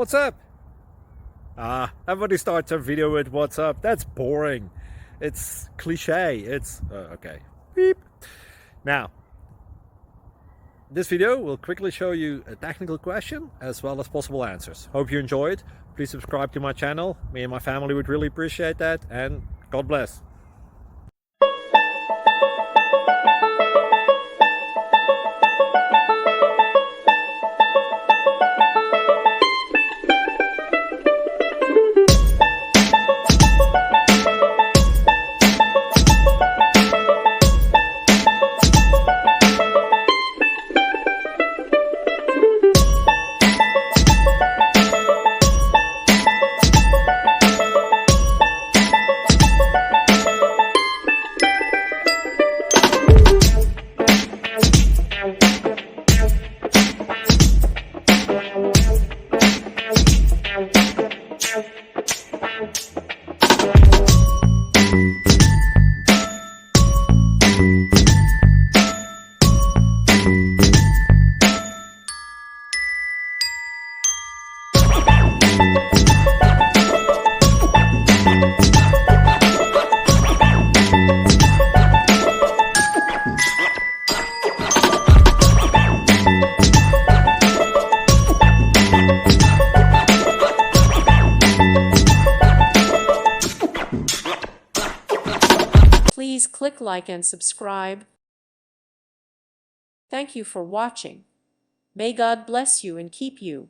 what's up? Everybody starts a video with what's up. That's boring. It's cliche. It's okay. Beep. Now, this video will quickly show you a technical question as well as possible answers. Hope you enjoyed. Please subscribe to my channel. Me and my family would really appreciate that, and God bless. Please click like and subscribe. Thank you for watching. May God bless you and keep you.